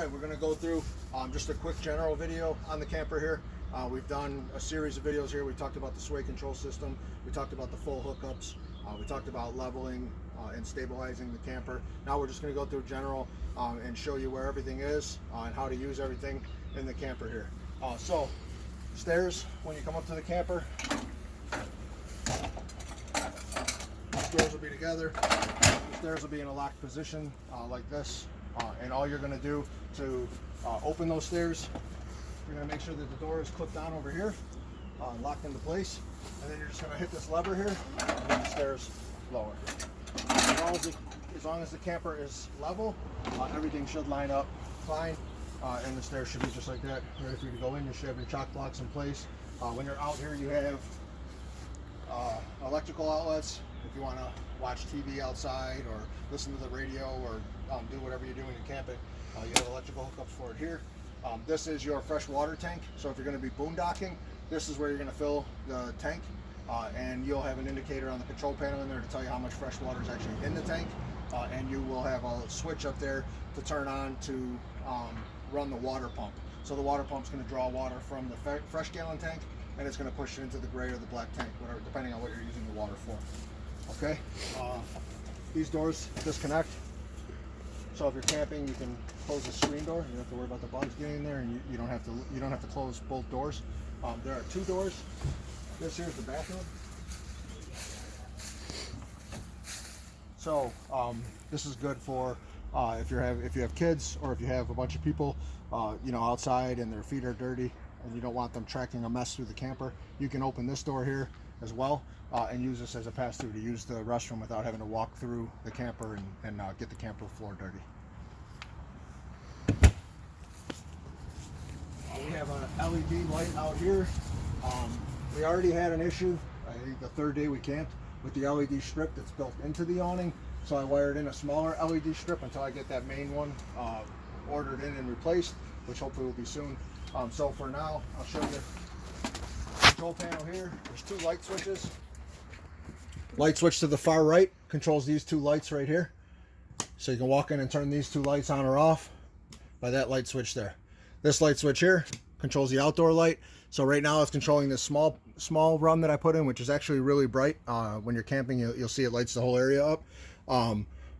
right, we're going to go through just a quick general video on the camper here. We've done a series of videos here. We talked about the sway control system. We talked about the full hookups. We talked about leveling and stabilizing the camper. Now we're just going to go through general and show you where everything is and how to use everything in the camper here. So, stairs, when you come up to the camper, the doors will be together. The stairs will be in a locked position like this. And all you're going to do to open those stairs, you're going to make sure that the door is clipped on over here, locked into place, and then you're just going to hit this lever here, and then the stairs lower. As long as the camper is level, everything should line up fine, and the stairs should be just like that, ready for you to go in. You should have your chock blocks in place. When you're out here, you have electrical outlets if you want to watch TV outside or listen to the radio or do whatever you're doing in camping. You have electrical hookups for it here. This is your fresh water tank, so if you're going to be boondocking, this is where you're going to fill the tank, and you'll have an indicator on the control panel in there to tell you how much fresh water is actually in the tank, and you will have a switch up there to turn on to run the water pump. So the water pump's going to draw water from the fresh gallon tank, and it's going to push it into the gray or the black tank, whatever, depending on what you're using the water for. Okay, these doors disconnect. So if you're camping, you can close the screen door. You don't have to worry about the bugs getting in there, and you don't have to close both doors. There are two doors. This here's the bathroom. So this is good for if you have kids, or if you have a bunch of people outside and their feet are dirty and you don't want them tracking a mess through the camper. You can open this door here as well and use this as a pass-through to use the restroom without having to walk through the camper and get the camper floor dirty. We have an LED light out here. We already had an issue, I think the third day we camped, with the LED strip that's built into the awning. So I wired in a smaller LED strip until I get that main one ordered in and replaced, which hopefully will be soon. So for now, I'll show you the control panel here. There's two light switches. Light switch to the far right controls these two lights right here. So you can walk in and turn these two lights on or off by that light switch there. This light switch here controls the outdoor light. So right now it's controlling this small run that I put in, which is actually really bright. When you're camping, you'll see it lights the whole area up.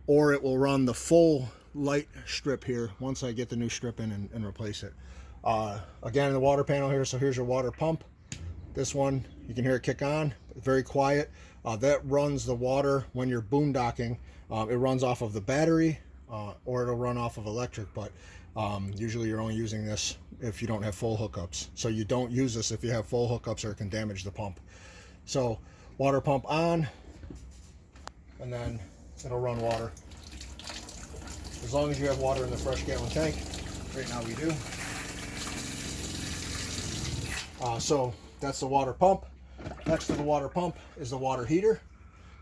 Or it will run the full light strip here once I get the new strip in and replace it. Again, the water panel here, so here's your water pump. This one, you can hear it kick on, very quiet. That runs the water when you're boondocking. It runs off of the battery, or it'll run off of electric, but usually you're only using this if you don't have full hookups. So you don't use this if you have full hookups, or it can damage the pump. So water pump on, and then it'll run water. As long as you have water in the fresh gallon tank. Right now we do. So that's the water pump. Next to the water pump is the water heater.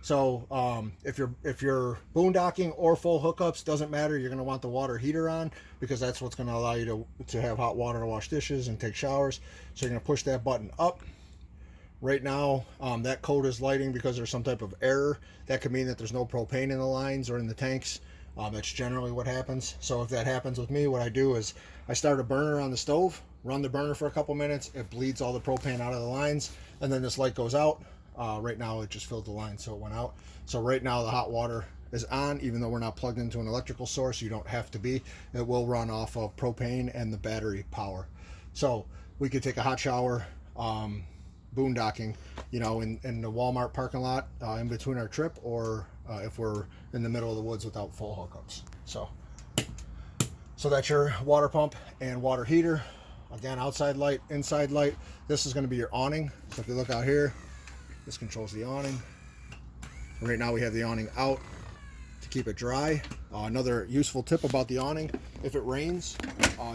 So if you're boondocking or full hookups, doesn't matter, you're going to want the water heater on, because that's what's going to allow you to have hot water to wash dishes and take showers. So you're going to push that button up. Right now that code is lighting because there's some type of error. That could mean that there's no propane in the lines or in the tanks. That's generally what happens. So if that happens with me, what I do is I start a burner on the stove, run the burner for a couple minutes, it bleeds all the propane out of the lines, and then this light goes out. Right now it just filled the line, so it went out. So right now the hot water is on, even though we're not plugged into an electrical source. You don't have to be. It will run off of propane and the battery power. So we could take a hot shower boondocking, in the Walmart parking lot in between our trip, or if we're in the middle of the woods without full hookups. So that's your water pump and water heater. Again, outside light, inside light. This is going to be your awning. So if you look out here, this controls the awning. Right now we have the awning out to keep it dry. Another useful tip about the awning: if it rains,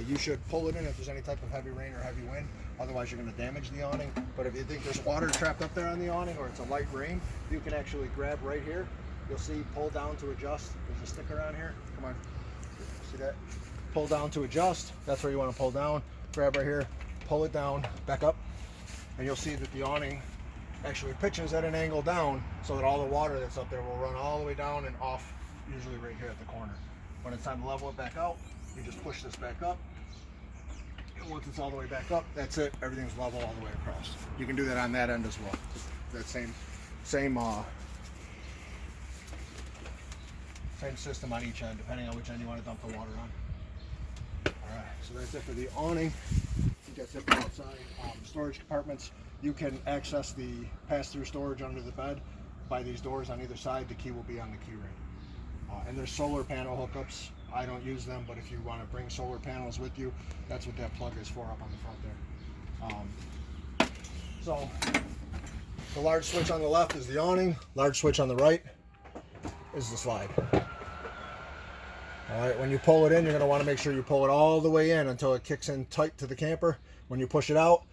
you should pull it in if there's any type of heavy rain or heavy wind. Otherwise you're going to damage the awning. But if you think there's water trapped up there on the awning, or it's a light rain, you can actually grab right here. You'll see pull down to adjust. There's a sticker on here. Come on, see that? Pull down to adjust. That's where you want to pull down. Grab right here, pull it down, back up, and you'll see that the awning actually pitches at an angle down, so that all the water that's up there will run all the way down and off, usually right here at the corner. When it's time to level it back out, You just push this back up. And once it's all the way back up, that's it. Everything's level all the way across. You can do that on that end as well. That same system on each end, depending on which end you want to dump the water on. Alright, so that's it for the awning. That's it for outside. Storage compartments. You can access the pass-through storage under the bed by these doors on either side. The key will be on the key ring. And there's solar panel hookups. I don't use them, but if you want to bring solar panels with you, that's what that plug is for up on the front there. So the large switch on the left is the awning. Large switch on the right is the slide. All right, when you pull it in, you're going to want to make sure you pull it all the way in until it kicks in tight to the camper. When you push it out,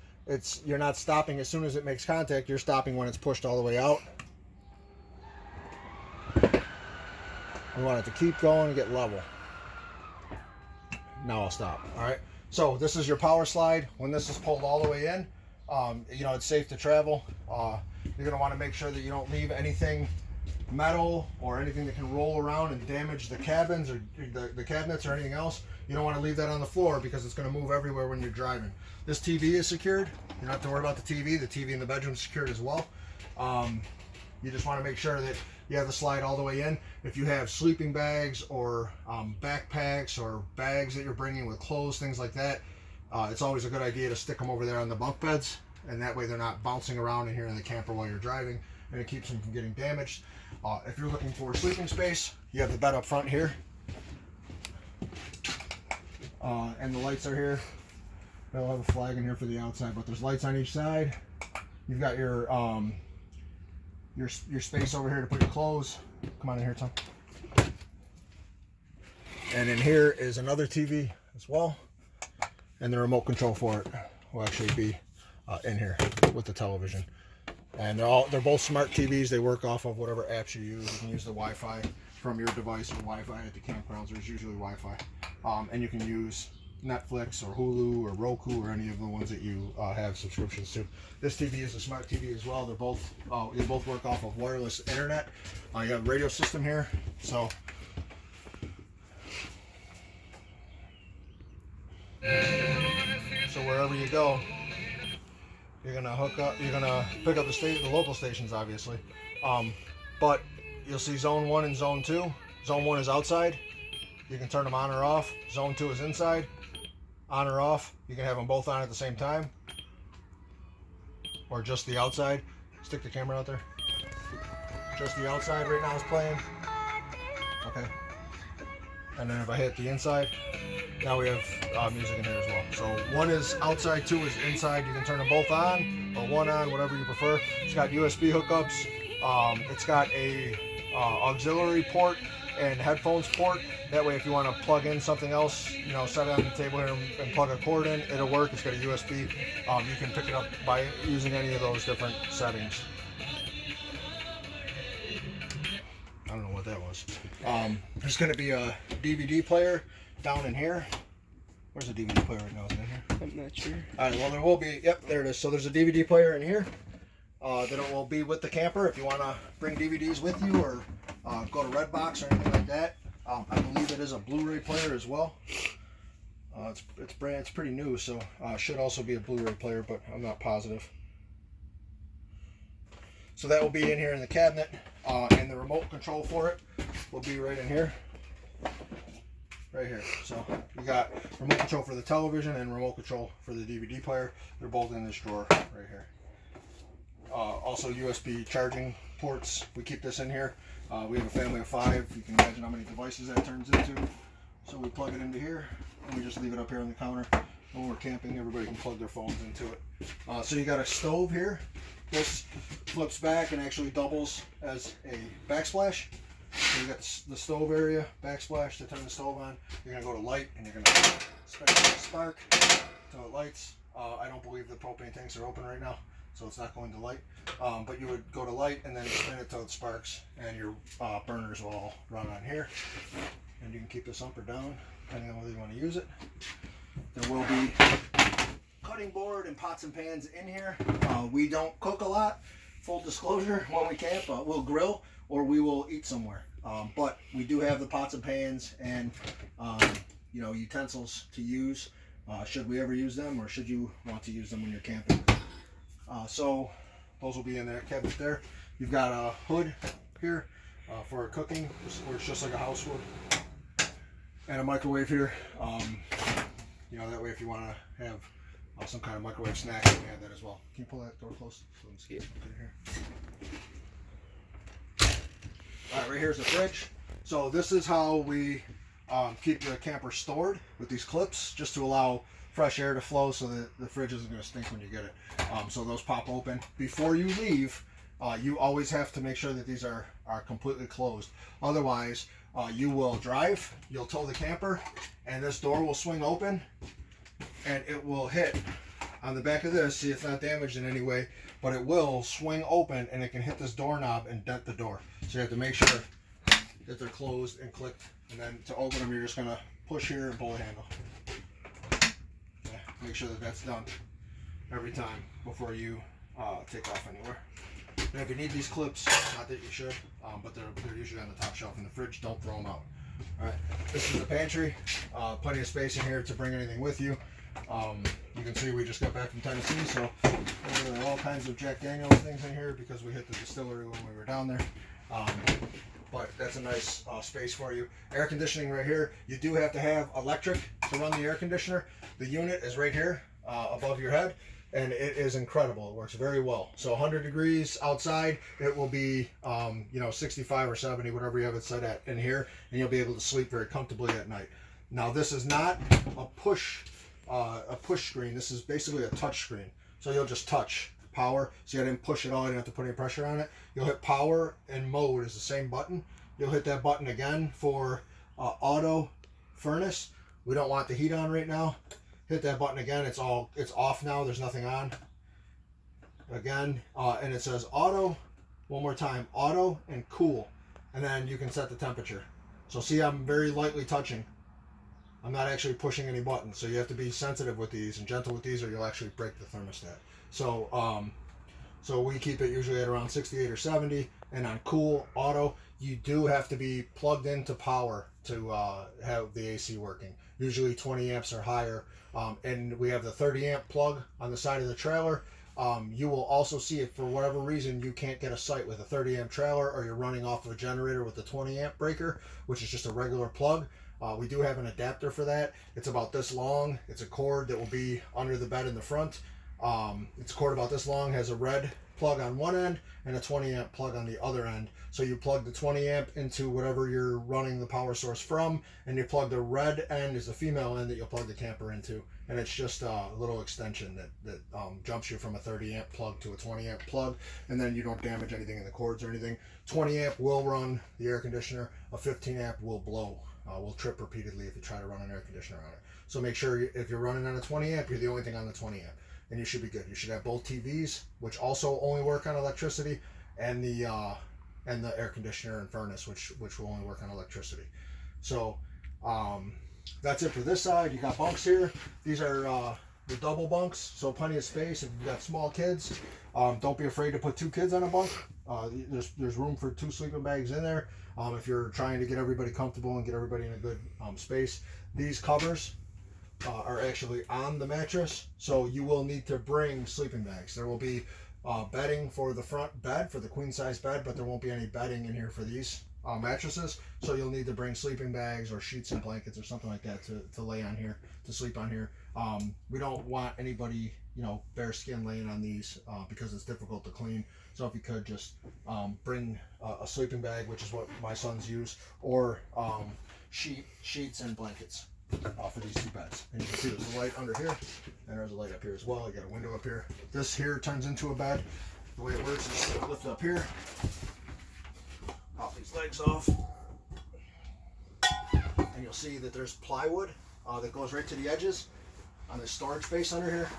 you're not stopping as soon as it makes contact. You're stopping when it's pushed all the way out. We want it to keep going and get level. Now I'll stop. All right. So this is your power slide. When this is pulled all the way in, you know, it's safe to travel. You're going to want to make sure that you don't leave anything metal or anything that can roll around and damage the cabins or the cabinets or anything else. You don't want to leave that on the floor because it's going to move everywhere when you're driving. This TV is secured. You don't have to worry about the TV. The TV in the bedroom is secured as well. You just want to make sure that you have the slide all the way in. If you have sleeping bags or backpacks or bags that you're bringing with clothes, things like that, it's always a good idea to stick them over there on the bunk beds, and that way they're not bouncing around in here in the camper while you're driving, and it keeps them from getting damaged. If you're looking for sleeping space, you have the bed up front here, and the lights are here. They'll have a flag in here for the outside, but there's lights on each side. You've got your space over here to put your clothes. Come on in here, Tom. And in here is another TV as well, and the remote control for it will actually be in here with the television. And they're both smart TVs. They work off of whatever apps you use. You can use the Wi-Fi from your device or Wi-Fi at the campgrounds. There's usually Wi-Fi, and you can use Netflix or Hulu or Roku or any of the ones that you have subscriptions to. This TV is a smart TV as well. They both work off of wireless internet. You have a radio system here, so wherever you go, you're gonna hook up. You're gonna pick up the local stations, obviously, but you'll see Zone 1 and Zone 2. Zone 1 is outside. You can turn them on or off. Zone 2 is inside. On or off. You can have them both on at the same time, or just the outside. Stick the camera out there. Just the outside right now is playing. Okay. And then if I hit the inside, now we have music in here as well. So 1 is outside, 2 is inside. You can turn them both on or 1 on, whatever you prefer. It's got USB hookups. It's got a auxiliary port and headphones port. That way, if you want to plug in something else, you know, set it on the table here and plug a cord in, it'll work. It's got a USB. You can pick it up by using any of those different settings. I don't know what that was. There's going to be a DVD player down in here. Where's the DVD player right now? Is it in here? I'm not sure. All right, well, there will be. Yep, there it is. So there's a DVD player in here that will be with the camper if you want to bring DVDs with you or go to Redbox or anything like that. I believe it is a Blu-ray player as well. It's pretty new, so should also be a Blu-ray player, but I'm not positive. So that will be in here in the cabinet, and the remote control for it will be right in here. Right here. So you got remote control for the television and remote control for the DVD player. They're both in this drawer right here. Also USB charging ports. We keep this in here. We have a family of 5. You can imagine how many devices that turns into. So we plug it into here and we just leave it up here on the counter. When we're camping, everybody can plug their phones into it. So you got a stove here. This flips back and actually doubles as a backsplash. So you got the stove area, backsplash to turn the stove on. You're going to go to light and you're going to spark until it lights. I don't believe the propane tanks are open right now, so it's not going to light. But you would go to light and then spin it till it sparks, and your burners will all run on here. And you can keep this up or down, depending on whether you want to use it. There will be cutting board and pots and pans in here. We don't cook a lot, full disclosure. When we camp, we'll grill or we will eat somewhere. But we do have the pots and pans and utensils to use, should we ever use them, or should you want to use them when you're camping. So those will be in that cabinet there. You've got a hood here for cooking, where it's just like a house would, and a microwave here. That way if you want to have some kind of microwave snack, you can have that as well. Can you pull that door close? So let's get something here. All right, right here's the fridge. So this is how we keep the camper stored, with these clips, just to allow fresh air to flow, so that the fridge isn't going to stink when you get it. So those pop open. Before you leave, you always have to make sure that these are completely closed. Otherwise, you will drive, you'll tow the camper, and this door will swing open, and it will hit on the back of this. See, it's not damaged in any way, but it will swing open, and it can hit this doorknob and dent the door. So you have to make sure that they're closed and clicked, and then to open them, you're just going to push here and pull the handle. Okay. Make sure that that's done every time before you take off anywhere. And if you need these clips, not that you should, but they're usually on the top shelf in the fridge. Don't throw them out. All right, this is the pantry. Plenty of space in here to bring anything with you. You can see we just got back from Tennessee, so there are all kinds of Jack Daniels things in here because we hit the distillery when we were down there. But that's a nice space for you. Air conditioning right here. You do have to have electric to run the air conditioner. The unit is right here above your head, and it is incredible. It works very well. So 100 degrees outside, it will be 65 or 70, whatever you have it set at in here, and you'll be able to sleep very comfortably at night. Now this is not a push screen. This is basically a touch screen. So you'll just touch power. So you didn't push it all. You don't have to put any pressure on it. You'll hit power, and mode is the same button. You'll hit that button again for auto furnace. We don't want the heat on right now. Hit that button again. It's off now. There's nothing on. Again, and it says auto. One more time, auto and cool, and then you can set the temperature. So see, I'm very lightly touching. I'm not actually pushing any buttons, so you have to be sensitive with these and gentle with these, or you'll actually break the thermostat. So so we keep it usually at around 68 or 70, and on cool auto, you do have to be plugged into power to have the AC working. Usually 20 amps or higher, and we have the 30 amp plug on the side of the trailer. You will also see, if for whatever reason you can't get a site with a 30 amp trailer, or you're running off of a generator with a 20 amp breaker, which is just a regular plug. We do have an adapter for that. It's about this long. It's a cord that will be under the bed in the front. It's a cord about this long, has a red plug on one end and a 20 amp plug on the other end. So you plug the 20 amp into whatever you're running the power source from, and you plug the red end is the female end that you'll plug the camper into. And it's just a little extension that jumps you from a 30 amp plug to a 20 amp plug, and then you don't damage anything in the cords or anything. 20 amp will run the air conditioner. A 15 amp will blow. Will trip repeatedly if you try to run an air conditioner on it. So make sure if you're running on a 20 amp, you're the only thing on the 20 amp, and you should be good. You should have both TVs, which also only work on electricity, and the air conditioner and furnace, which will only work on electricity. So that's it for this side. You got bunks here. These are the double bunks, so plenty of space. If you've got small kids, don't be afraid to put 2 kids on a bunk. There's room for 2 sleeping bags in there. If you're trying to get everybody comfortable and get everybody in a good space. These covers are actually on the mattress, so you will need to bring sleeping bags. There will be bedding for the front bed, for the queen size bed, but there won't be any bedding in here for these mattresses, so you'll need to bring sleeping bags or sheets and blankets or something like that to lay on here, to sleep on here. We don't want anybody, bare skin laying on these because it's difficult to clean. So if you could just bring a sleeping bag, which is what my sons use, or sheets and blankets for these 2 beds. And you can see there's a light under here, and there's a light up here as well. You got a window up here. This here turns into a bed. The way it works is lift up here, pop these legs off, and you'll see that there's plywood that goes right to the edges on the storage space under here.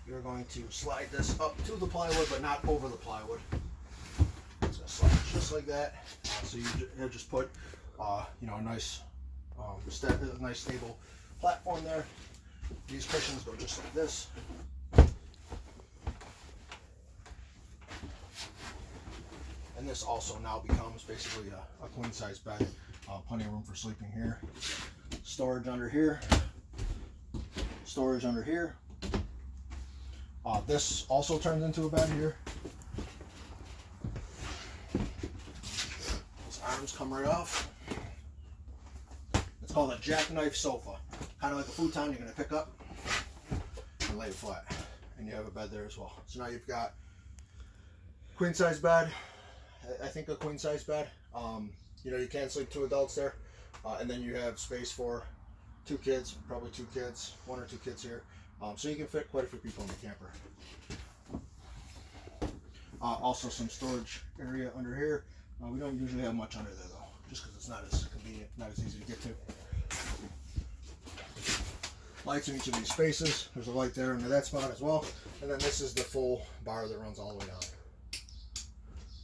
You're going to slide this up to the plywood, but not over the plywood. It's going to slide just like that. So you just put, a nice, nice stable platform there. These cushions go just like this. And this also now becomes basically a queen size bed. Plenty of room for sleeping here. storage under here, storage under here. This also turns into a bed here. These arms come right off. It's called a jackknife sofa. Kind of like a futon you're going to pick up and lay it flat. And you have a bed there as well. So now you've got queen size bed. I think a queen size bed. You know, you can sleep 2 adults there. And then you have space for 2 kids, probably 2 kids, 1 or 2 kids here. So you can fit quite a few people in the camper. Also some storage area under here. We don't usually have much under there though, just because it's not as convenient, not as easy to get to. Lights in each of these spaces. There's a light there under that spot as well. And then this is the full bar that runs all the way down.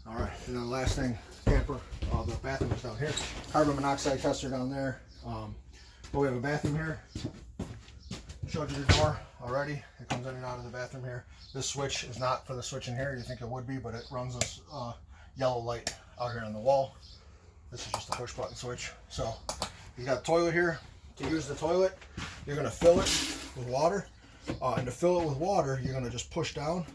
All right, and then the last thing, camper, the bathroom is down here. Carbon monoxide tester down there. But we have a bathroom here. Showed you the door already. It comes in and out of the bathroom here. This switch is not for the switch in here. You think it would be, but it runs this yellow light out here on the wall. This is just a push button switch. So you got a toilet here. To use the toilet, you're going to fill it with water. And to fill it with water, you're going to just push down.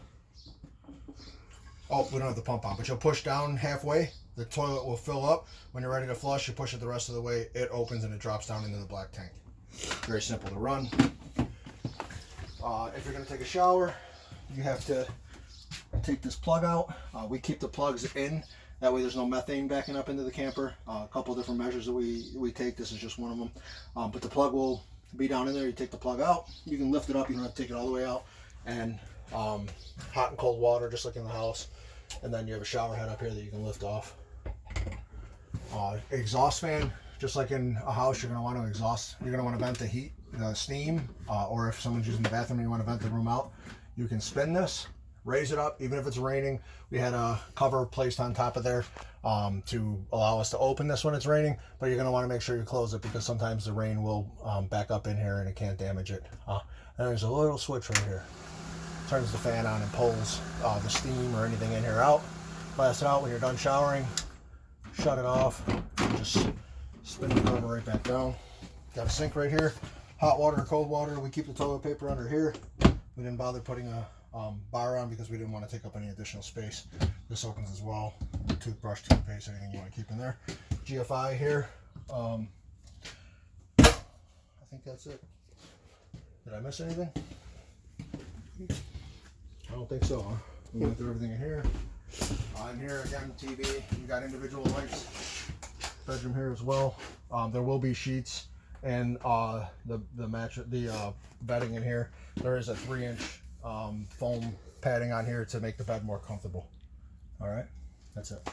Oh, we don't have the pump on, but you'll push down halfway. The toilet will fill up. When you're ready to flush, you push it the rest of the way. It opens and it drops down into the black tank. Very simple to run. If you're going to take a shower, you have to take this plug out. We keep the plugs in. That way there's no methane backing up into the camper. A couple different measures that we take. This is just one of them. But the plug will be down in there. You take the plug out. You can lift it up. You don't have to take it all the way out. And hot and cold water, just like in the house. And then you have a shower head up here that you can lift off. Exhaust fan, just like in a house, you're going to want to exhaust. You're going to want to vent the heat, the steam, or if someone's using the bathroom and you want to vent the room out, you can spin this, raise it up, even if it's raining. We had a cover placed on top of there to allow us to open this when it's raining, but you're going to want to make sure you close it because sometimes the rain will back up in here and it can't damage it. And there's a little switch right here. Turns the fan on and pulls the steam or anything in here out. Blast it out when you're done showering. Shut it off. And just spin the cover right back down. Got a sink right here. Hot water or cold water. We keep the toilet paper under here. We didn't bother putting a bar on because we didn't want to take up any additional space. This opens as well. Toothbrush, toothpaste, anything you want to keep in there. GFI here. I think that's it. Did I miss anything? I don't think so, huh? We went through everything in here. In here again, TV. You got individual lights. Bedroom here as well. There will be sheets and the bedding in here. There is a 3-inch foam padding on here to make the bed more comfortable. All right, that's it.